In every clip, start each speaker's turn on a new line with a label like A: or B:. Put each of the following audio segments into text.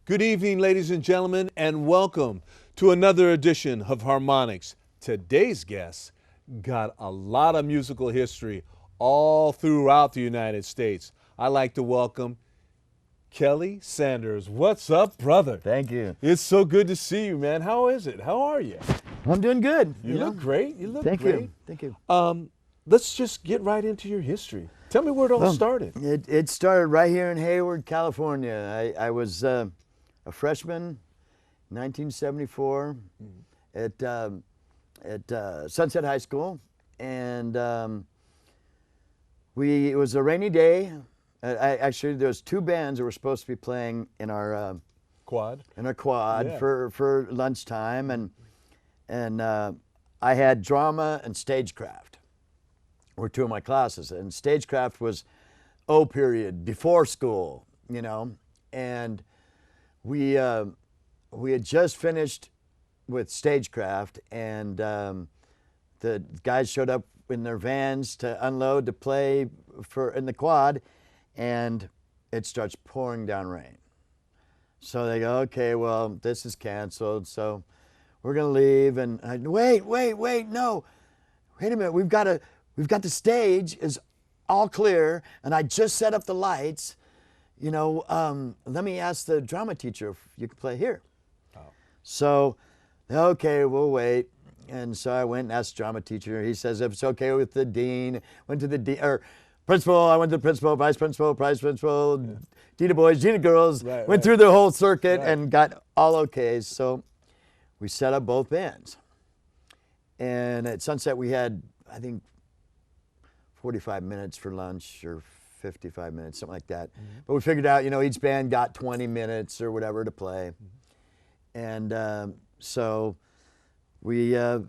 A: Good evening, ladies and gentlemen, and welcome to another edition of Harmonics. Today's guest got a lot of musical history all throughout the United States. I'd like to welcome Kelly Sanders. What's up, brother?
B: Thank you.
A: It's so good to see you, man. How is it? How are you?
B: I'm doing good.
A: You look great. You look
B: Thank
A: great.
B: you. Thank you.
A: Let's just get right into your history. Tell me where it all started.
B: It started right here in Hayward, California. I was a freshman, 1974, at Sunset High School, and it was a rainy day. Actually, there was two bands that were supposed to be playing in our
A: quad. Yeah.
B: for lunchtime, and I had drama and stagecraft were two of my classes, and stagecraft was O period, before school, you know, and we had just finished with stagecraft, and the guys showed up in their vans to unload to play in the quad, and it starts pouring down rain. So they go, okay, well, this is canceled, so we're gonna leave. And I, wait, no, wait a minute, we've got the stage is all clear, and I just set up the lights. You know, let me ask the drama teacher if you can play here. Oh. So, okay, we'll wait. And so I went and asked the drama teacher. He says, if it's okay with the dean, went to the dean, or principal, I went to the principal, vice principal, dean of boys, dean of girls, went through the whole circuit and got all okay. So we set up both bands. And at Sunset we had, I think, 45 minutes for lunch, or 55 minutes, something like that. Mm-hmm. But we figured out, you know, each band got 20 minutes or whatever to play. Mm-hmm. And so we, the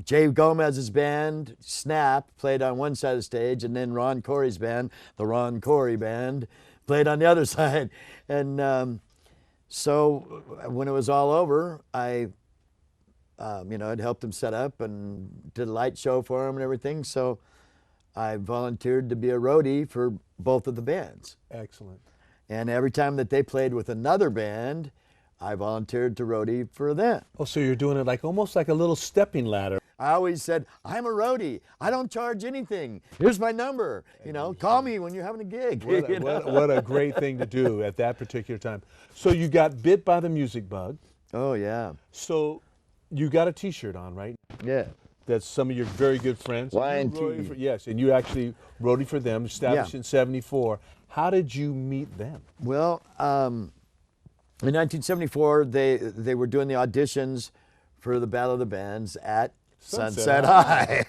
B: Jay Gomez's band, Snap, played on one side of the stage, and then Ron Corey's band, the Ron Corey Band, played on the other side. And so when it was all over, I, you know, I'd helped them set up and did a light show for them and everything. So I volunteered to be a roadie for both of the bands.
A: Excellent.
B: And every time that they played with another band, I volunteered to roadie for them.
A: Oh, so you're doing it like almost like a little stepping ladder.
B: I always said, I'm a roadie. I don't charge anything. Here's my number. You know, call me when you're having a gig.
A: What a great thing to do at that particular time. So you got bit by the music bug.
B: Oh, yeah.
A: So you got a T-shirt on, right?
B: Yeah. That's
A: some of your very good friends.
B: Y&T.
A: Yes, and you actually roadie for them, established in '74. How did you meet them?
B: Well, in 1974, they were doing the auditions for the Battle of the Bands at Sunset High.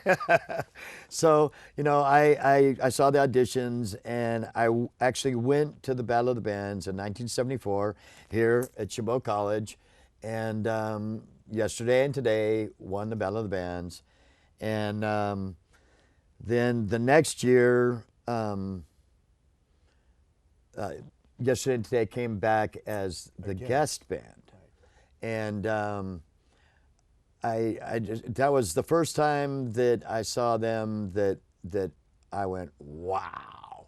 B: So, you know, I saw the auditions, and I actually went to the Battle of the Bands in 1974 here at Chabot College, and yesterday and today won the Battle of the Bands. And then the next year, yesterday and today came back as the guest band. And that was the first time that I saw them that I went, wow.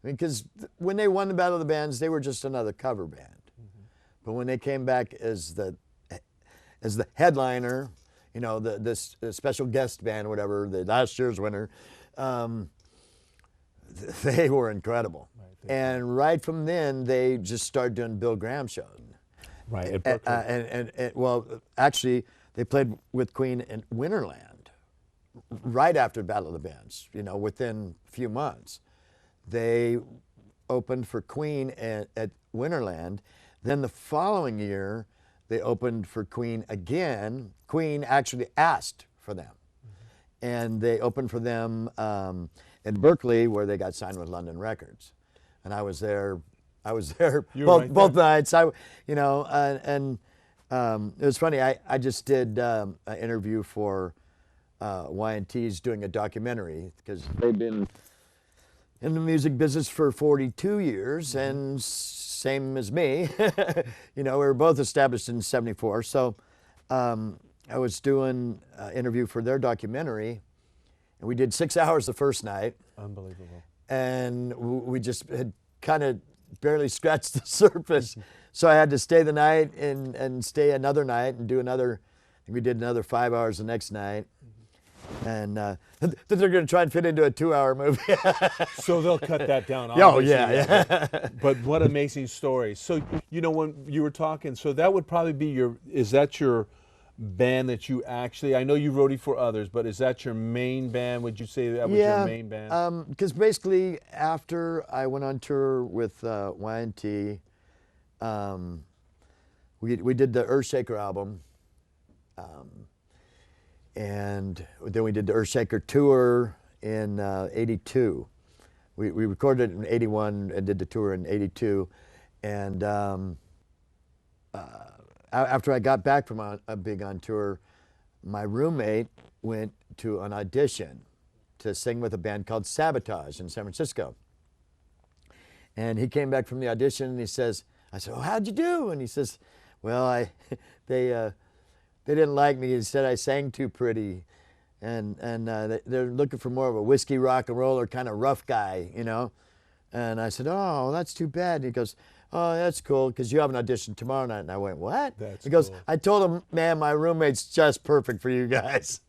B: I mean, because when they won the Battle of the Bands, they were just another cover band. Mm-hmm. But when they came back as the headliner, you know, the special guest band, whatever, the last year's winner, they were incredible. Right, and right from then, they just started doing Bill Graham shows.
A: Right.
B: And well, actually, they played with Queen in Winterland right after Battle of the Bands, you know, within a few months. They opened for Queen at Winterland. Then the following year, they opened for Queen again. Queen actually asked for them. And they opened for them in Berkeley, where they got signed with London Records. and I was there. I was there
A: You were right
B: both
A: there?
B: nights. It was funny. I just did an interview for Y&T's doing a documentary because they've been in the music business for 42 years, and same as me. We were both established in '74. So I was doing an interview for their documentary, and we did 6 hours the first night.
A: Unbelievable.
B: And we just had kind of barely scratched the surface. So I had to stay the night and stay another night and do another. We did another 5 hours the next night. And then they're going to try and fit into a 2-hour movie.
A: So they'll cut that down.
B: Oh,
A: obviously.
B: yeah.
A: But what amazing story. So, when you were talking, so that would probably be is that your band that you actually, I know you roadie for others, but is that your main band? Would you say that was your main band?
B: Because basically after I went on tour with Y&T, we did the Earthshaker album. And then we did the Earthshaker tour in '82. We recorded it in '81 and did the tour in '82. And after I got back from being on tour, my roommate went to an audition to sing with a band called Sabotage in San Francisco. And he came back from the audition and I said, "Oh, how'd you do?" And he says, "Well, they didn't like me. He said I sang too pretty, and they're looking for more of a whiskey rock and roller kind of rough guy, And I said, "Oh, that's too bad." And he goes, "Oh, that's cool, because you have an audition tomorrow night." And I went, "What?"
A: That's
B: He goes,
A: cool.
B: "I told him, man, my roommate's just perfect for you guys."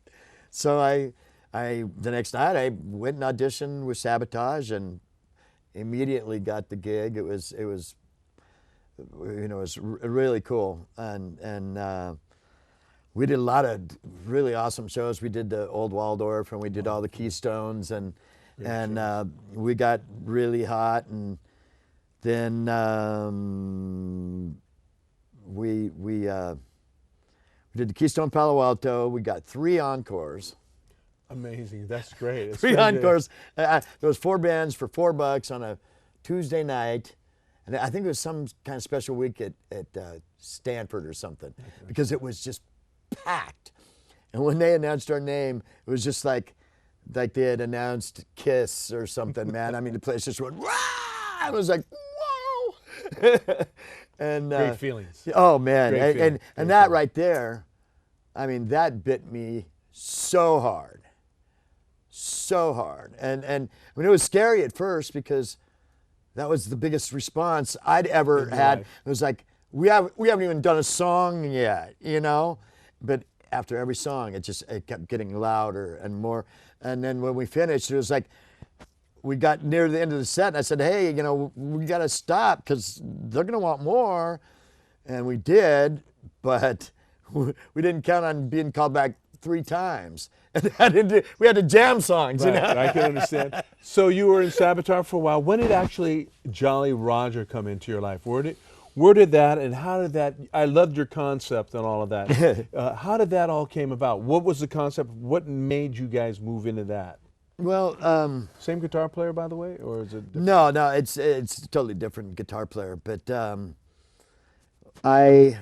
B: So the next night I went and auditioned with Sabotage and immediately got the gig. It was really cool, and we did a lot of really awesome shows. We did the Old Waldorf, and we did all the Keystones, and we got really hot. And then we did the Keystone Palo Alto. We got 3 encores.
A: Amazing. That's great. It's
B: 3
A: great.
B: encores. There was 4 bands for $4 on a Tuesday night. And I think it was some kind of special week at Stanford or something, because it was just packed. And when they announced our name, it was just like they had announced Kiss or something, man. I mean, the place just went, "Rah!" It was like, whoa. And
A: Great feelings.
B: oh, man.
A: Great feeling.
B: And that right there, I mean, that bit me so hard. So hard. And I mean, it was scary at first because that was the biggest response I'd ever had.
A: life.
B: It was like, we haven't even done a song yet, But after every song, it kept getting louder and more. And then when we finished, it was like, we got near the end of the set, and I said, "Hey, we got to stop because they're going to want more." And we did, but we didn't count on being called back 3 times. And we had to jam songs,
A: Right, I can understand. So you were in Sabotage for a while. When did actually Jolly Roger come into your life? Where did that and how did that? I loved your concept and all of that. How did that all came about? What was the concept? What made you guys move into that?
B: Well,
A: Same guitar player, by the way, or is it different?
B: no, it's a totally different guitar player. But I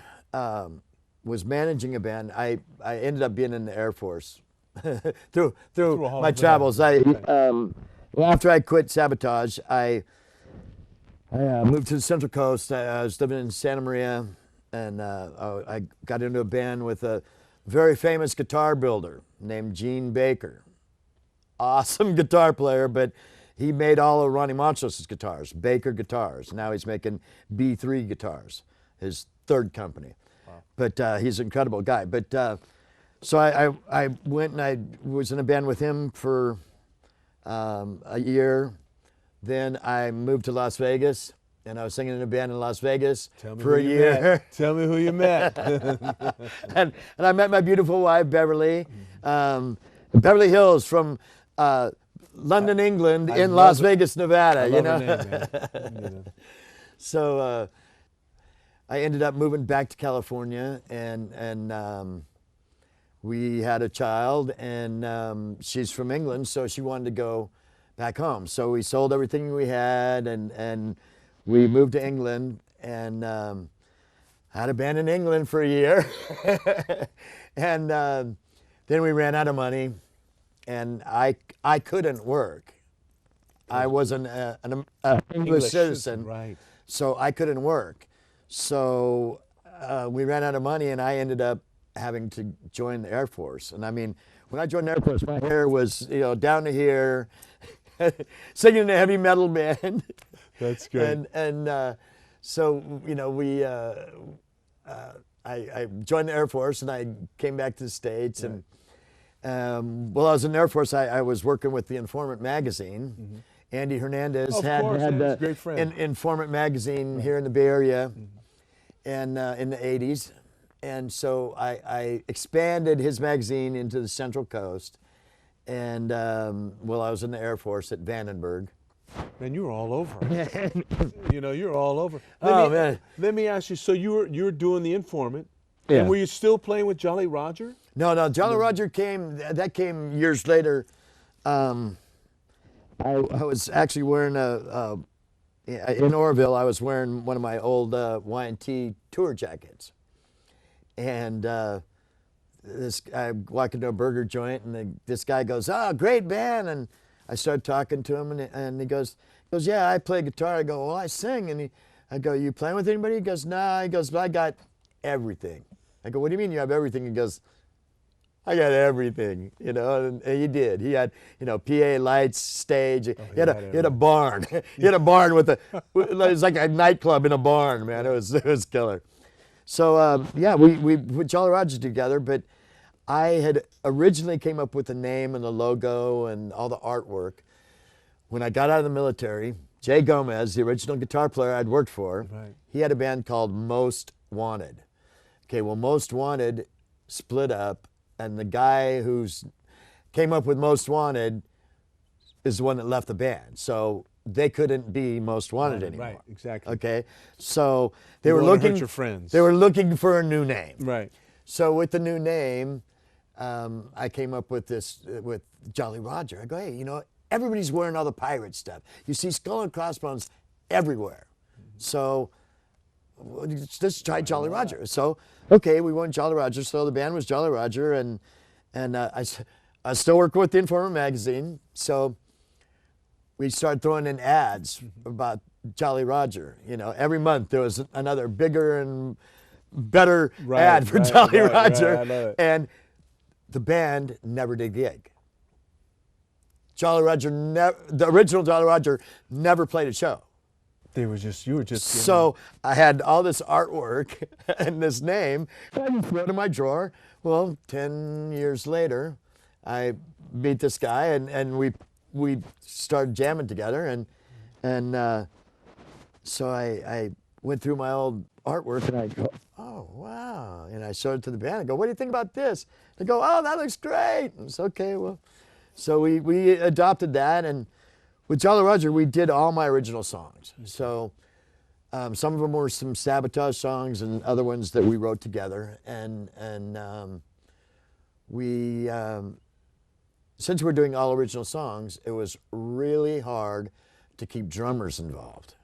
B: was managing a band. I ended up being in the Air Force through
A: all
B: my
A: of that.
B: travels. After I quit Sabotage, I moved to the Central Coast. I was living in Santa Maria, and I got into a band with a very famous guitar builder named Gene Baker. Awesome guitar player, but he made all of Ronnie Montrose' guitars, Baker Guitars. Now he's making B3 guitars, his 3rd company. Wow. But he's an incredible guy. But so I went and I was in a band with him for a year. Then I moved to Las Vegas, and I was singing in a band in Las Vegas for a year.
A: Tell me who you met.
B: and I met my beautiful wife, Beverly. Beverly Hills from London, England, in Las Vegas, Nevada.
A: I love her name, man.
B: So I ended up moving back to California, and we had a child, and she's from England, so she wanted to go back home. So we sold everything we had, and we moved to England, and had a band in England for a year. And then we ran out of money, and I couldn't work. I wasn't an English citizen,
A: right?
B: so I couldn't work. So we ran out of money, and I ended up having to join the Air Force. And I mean, when I joined the Air Force, my hair was, you know, down to here, singing in a heavy metal band.
A: That's great.
B: And so, you know, I joined the Air Force, and I came back to the States.
A: Right.
B: And while I was in the Air Force, I was working with the Informant magazine.
A: Mm-hmm.
B: Andy Hernandez
A: Of
B: had
A: course, Andy's a
B: the
A: great friend.
B: Informant magazine here in the Bay Area, and in the 80s. And so I expanded his magazine into the Central Coast. And while I was in the Air Force at Vandenberg.
A: Man, you were all over. You know, you're all over.
B: Man.
A: Let me ask you. So you were doing the Informant,
B: Yeah.
A: and were you still playing with Jolly Roger?
B: No, Jolly Roger came, that came years later. I was actually wearing in Oroville, I was wearing one of my old Y&T tour jackets. And I walk into a burger joint, and this guy goes, "Oh, great band." And I started talking to him, and he goes, "Yeah, I play guitar." I go, "Well, I sing." And I go, "You playing with anybody?" He goes, "Nah." He goes, "But I got everything." I go, "What do you mean you have everything?" He goes, "I got everything," you know, and he did. He had, you know, PA lights, stage. He had a barn. He had a barn it was like a nightclub in a barn, man. It was killer. So yeah, we put Jolly Roger together, but I had originally came up with the name and the logo and all the artwork. When I got out of the military, Jay Gomez, the original guitar player I'd worked for,
A: Right.
B: he had a band called Most Wanted. Okay, well, Most Wanted split up, and the guy who's came up with Most Wanted is the one that left the band. So they couldn't be Most Wanted anymore.
A: Right, exactly.
B: Okay, so they
A: You
B: were
A: wanna hurt
B: looking.
A: your friends.
B: They were looking for a new name.
A: Right.
B: So with the new name, I came up with this with Jolly Roger. I go, "Hey, you know, everybody's wearing all the pirate stuff. You see Skull and Crossbones everywhere. So let's try Jolly Roger." So okay, we went Jolly Roger. So the band was Jolly Roger, and I still work with the Informant magazine. So we started throwing in ads about Jolly Roger. You know, every month there was another bigger and better ad for Jolly Roger.
A: Right, I love it.
B: And the band never did gig. Jolly Roger, the original Jolly Roger never played a show.
A: You were just.
B: So I had all this artwork and this name, and I just threw it in my drawer. Well, 10 years later, I meet this guy, and we started jamming together, and so I went through my old artwork, and I go, "Oh, wow." And I showed it to the band. I go, "What do you think about this?" They go, "Oh, that looks great." And it's okay, well. So we adopted that, and with Jolly Roger, we did all my original songs. So some of them were some Sabotage songs, and other ones that we wrote together. And we, since we're doing all original songs, it was really hard to keep drummers involved.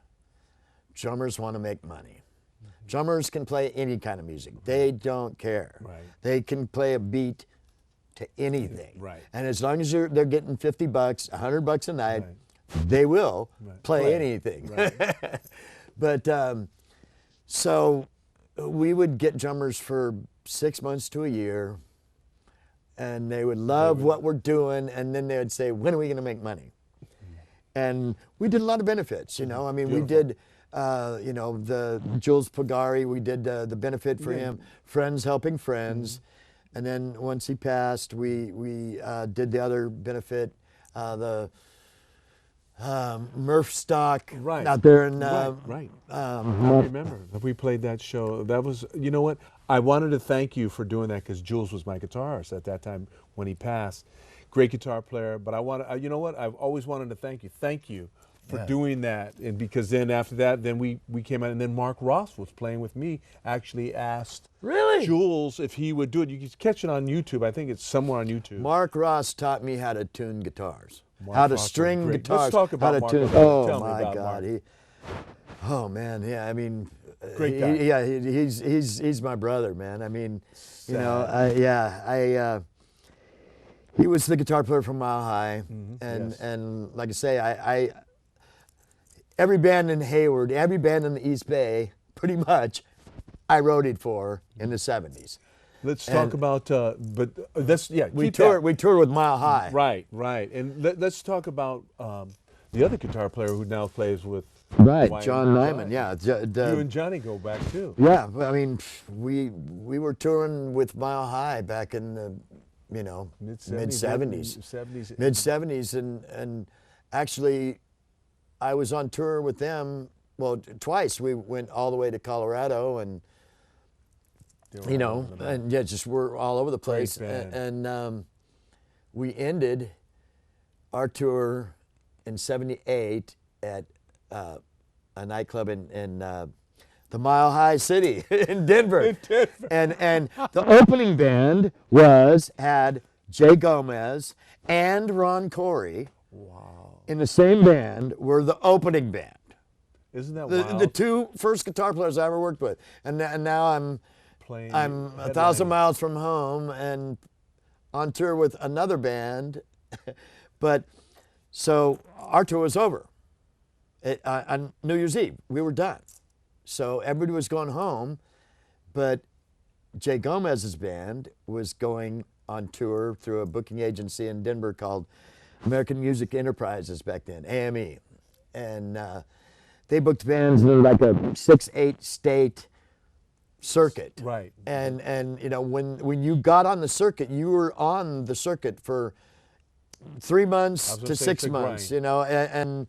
B: Drummers want to make money. Drummers can play any kind of music. They don't care.
A: Right.
B: They can play a beat to anything.
A: Right.
B: And as long as they're getting $50, $100 a night, they will play anything.
A: Right.
B: But so we would get drummers for 6 months to a year, and they would love what we're doing, and then they would say, "When are we going to make money?" And we did a lot of benefits, you know. I mean, we did, you know, the Jules Pagari, we did the benefit for him, Friends Helping Friends. And then once he passed, we did the other benefit, the Murph Stock out there in
A: Right. I remember we played that show. That was, you know what? I wanted to thank you for doing that because Jules was my guitarist at that time when he passed. Great guitar player. But I want to, you know what? I've always wanted to thank you. Thank you for doing that. And because then after that, then we came out, and then Mark Ross was playing with me. Actually asked Jules if he would do it. You can catch it on YouTube. I think it's somewhere on YouTube.
B: Mark Ross taught me how to tune guitars. how to
A: Rocco,
B: string
A: great.
B: guitars,
A: Let's talk about
B: how to
A: Mark
B: tune.
A: a little bit.
B: Oh
A: Tell me
B: my
A: about
B: God,
A: Mark.
B: oh man, yeah. I mean,
A: Great guy.
B: he's my brother, man. I mean, you know, he was the guitar player from Mile High, and like I say, I every band in Hayward, every band in the East Bay, pretty much, I roadied for in the '70s.
A: Let's talk about, but that's,
B: We
A: keep
B: toured.
A: that.
B: We toured with Mile High.
A: Right, right. And let's talk about the other guitar player who now plays with
B: Right,
A: Hawaiian
B: John Nyman.
A: John.
B: Yeah,
A: You and Johnny go back too.
B: yeah. I mean, we were touring with Mile High back in the, you know, mid '70s, and actually, I was on tour with them. Well, twice. We went all the way to Colorado, and you know, and yeah, just we're all over the place. And we ended our tour in '78 at a nightclub in the Mile High City in Denver. And the opening band had Jay Gomez and Ron Corey.
A: Wow.
B: In the same band were the opening band.
A: Isn't that wild?
B: The two first guitar players I ever worked with. And now I'm 1,000 miles from home and on tour with another band. But so our tour was over. On New Year's Eve, we were done. So everybody was going home, but Jay Gomez's band was going on tour through a booking agency in Denver called American Music Enterprises back then, AME. And they booked bands in like a 6-8 state circuit.
A: Right.
B: And you know, when you got on the circuit, you were on the circuit for 3 months to 6 months, you know, and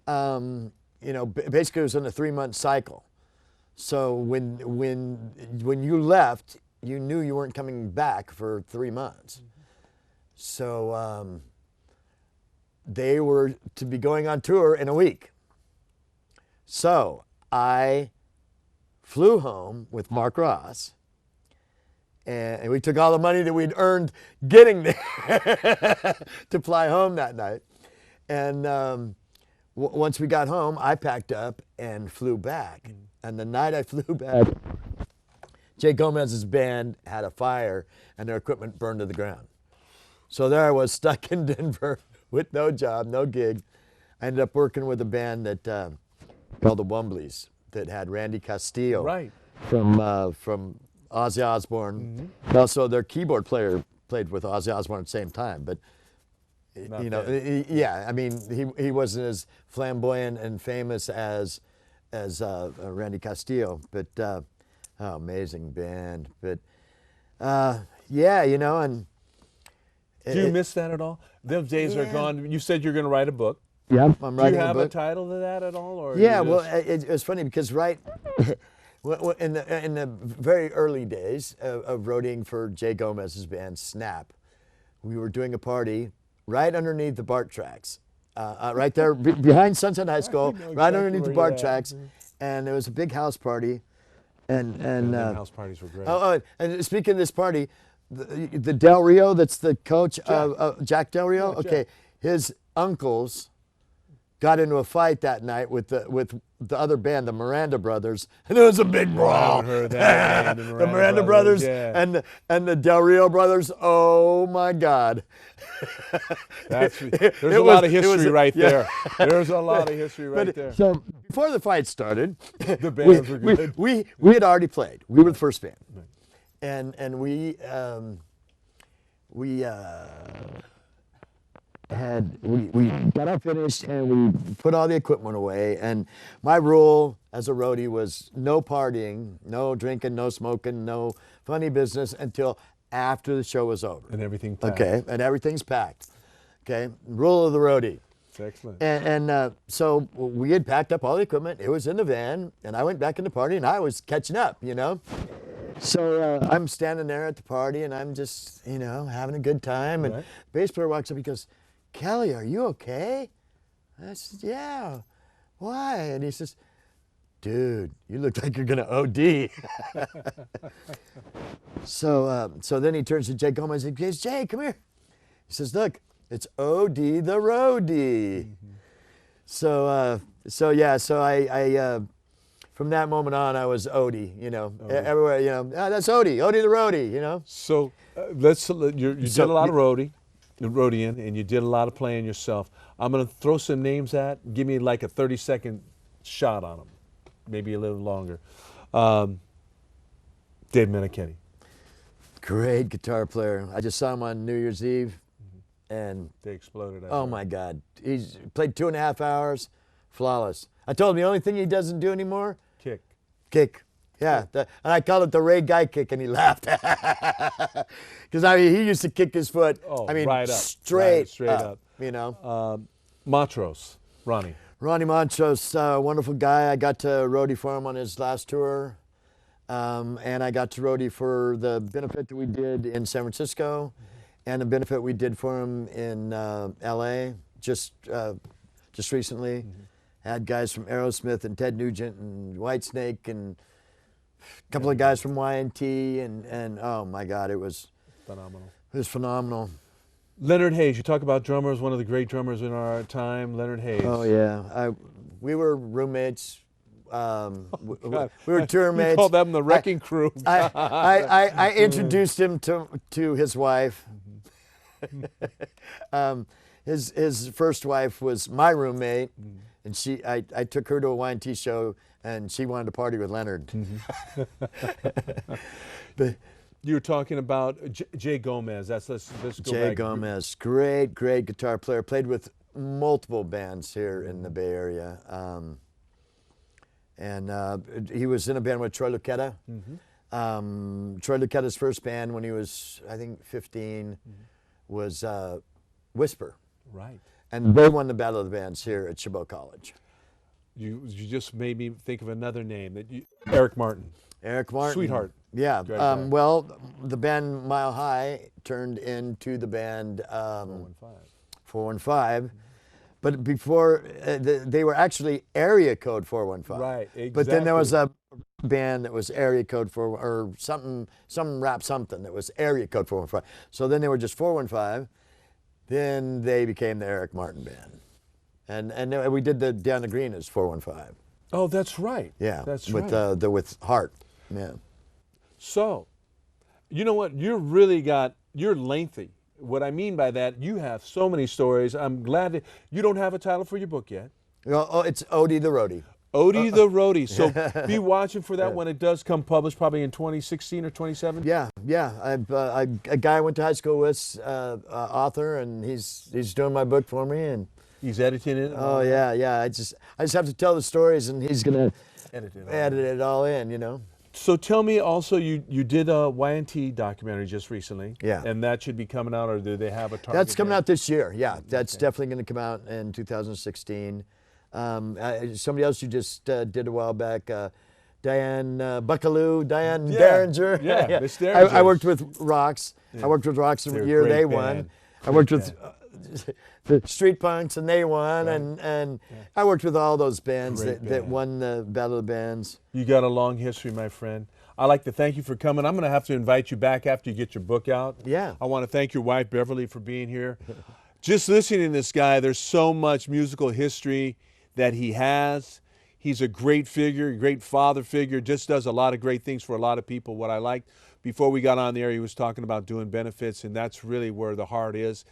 B: you know, basically it was in a 3-month cycle. So when you left, you knew you weren't coming back for 3 months. So they were to be going on tour in a week. So I flew home with Mark Ross, and we took all the money that we'd earned getting there to fly home that night. And once we got home, I packed up and flew back. And the night I flew back, Jay Gomez's band had a fire and their equipment burned to the ground. So there I was stuck in Denver with no job, no gig. I ended up working with a band that called the Wombleys that had Randy Castillo from Ozzy Osbourne. Also, their keyboard player played with Ozzy Osbourne at the same time, but you know, I mean, he wasn't as flamboyant and famous as Randy Castillo, but amazing band. But yeah, you know, and
A: do you miss that at all? Those days are gone. You said you're going to write a book.
B: Yeah, I'm writing a book.
A: Do you have a title to that at all? Or
B: yeah, well, it was funny because in the very early days of roadieing for Jay Gomez's band Snap, we were doing a party right underneath the BART tracks, right there behind Sunset High School, right underneath the BART tracks, and there was a big house party, and
A: house parties were great.
B: Oh, and speaking of this party, the Del Rio, that's the coach of Jack Del Rio.
A: Yeah,
B: okay, his uncles got into a fight that night with the other band, the Miranda Brothers, and there was a big brawl.
A: I heard that.
B: The Miranda Brothers and the Del Rio Brothers. Oh my God!
A: There's a lot of history right there. There's a lot of history right there.
B: So before the fight started,
A: the bands were good.
B: We had already played. We were the first band, and we got all finished and we put all the equipment away. And my rule as a roadie was no partying, no drinking, no smoking, no funny business until after the show was over.
A: And everything packed.
B: Okay, and everything's packed. Okay, rule of the roadie.
A: That's excellent.
B: And so we had packed up all the equipment. It was in the van, and I went back in the party, and I was catching up, you know. So I'm standing there at the party, and I'm just, you know, having a good time. And the bass player walks up, he goes, "Kelly, are you okay?" I said, "Yeah." "Why?" And he says, "Dude, you look like you're gonna OD." So then he turns to Jay Gomez and he goes, "Jay, come here." He says, "Look, It's Odie the Roadie. So I from that moment on, I was Odie, you know, everywhere, you know, that's Odie the Roadie, you know.
A: So you did a lot of roadieing, and you did a lot of playing yourself. I'm gonna throw some names at. Give me like a 30-second shot on them, maybe a little longer. Dave Meniketti.
B: Great guitar player. I just saw him on New Year's Eve, and
A: They exploded.
B: oh my God, he's played 2.5 hours, flawless. I told him the only thing he doesn't do anymore, kick. Yeah, and I call it the Ray Guy kick, and he laughed. Because I mean, he used to kick his foot.
A: Oh,
B: I mean,
A: right up,
B: straight
A: right,
B: up. You know.
A: Montrose, Ronnie.
B: Ronnie Montrose, wonderful guy. I got to roadie for him on his last tour, and I got to roadie for the benefit that we did in San Francisco, and the benefit we did for him in L.A. just recently. Had guys from Aerosmith and Ted Nugent and Whitesnake and a couple of guys from Y&T and oh my God, it was
A: Phenomenal.
B: It was phenomenal.
A: Leonard Hayes. You talk about drummers. One of the great drummers in our time, Leonard Hayes.
B: Oh yeah, we were roommates. We were tour mates.
A: You call them the wrecking crew.
B: I introduced him to his wife. His first wife was my roommate, and I took her to a Y&T show, and she wanted to party with Leonard. But
A: you were talking about Jay Gomez. Let's go
B: Jay
A: back.
B: Gomez, great guitar player. Played with multiple bands here in the Bay Area. And he was in a band with Troy Luccketta. Troy Lucketta's first band when he was, I think, 15 was Whisper.
A: Right.
B: And they won the Battle of the Bands here at Chabot College.
A: You just made me think of another name. Eric Martin.
B: Eric Martin.
A: Sweetheart.
B: Yeah.
A: Great guy.
B: Well, the band Mile High turned into the band 415. But before, they were actually Area Code 415.
A: Right, exactly.
B: But then there was a band that was Area Code 4, or something, some rap something that was Area Code 415. So then they were just 415. Then they became the Eric Martin Band. And we did the Down the Green as 415.
A: Oh, that's right.
B: Yeah,
A: that's
B: with
A: right.
B: with Heart. Yeah.
A: So, you know what? You're lengthy. What I mean by that, you have so many stories. I'm glad that you don't have a title for your book yet.
B: Oh, it's Odie the Roadie.
A: Odie the Roadie. So be watching for that when it does come published, probably in 2016 or 2017.
B: Yeah. A guy I went to high school with, author, and he's doing my book for me, and
A: he's editing it.
B: Oh yeah. I just have to tell the stories, and he's gonna
A: edit
B: it all in, you know.
A: So tell me also, you did a Y&T documentary just recently.
B: Yeah.
A: And that should be coming out, or do they have a target?
B: That's coming
A: date?
B: out this year. Yeah, that's definitely going to come out in 2016. Somebody else you just did a while back, Diane Derringer.
A: Yeah, Miss Derringer.
B: I worked with Rocks.
A: Yeah.
B: I worked with Rocks the
A: They're a
B: year
A: great
B: they
A: band.
B: won. I worked with the Street Punks, and they won, and I worked with all those bands that won the Battle of the Bands.
A: You got a long history, my friend. I'd like to thank you for coming. I'm going to have to invite you back after you get your book out.
B: Yeah.
A: I want to thank your wife, Beverly, for being here. Just listening to this guy, there's so much musical history that he has. He's a great figure, a great father figure, just does a lot of great things for a lot of people. What I liked before we got on the air, he was talking about doing benefits, and that's really where the heart is.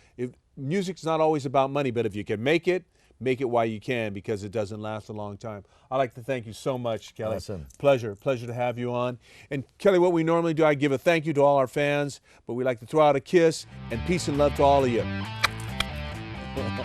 A: Music's not always about money, but if you can make it while you can, because it doesn't last a long time. I'd like to thank you so much, Kelly.
B: Awesome.
A: Pleasure to have you on. And Kelly, what we normally do, I give a thank you to all our fans, but we like to throw out a kiss and peace and love to all of you.
B: Peace.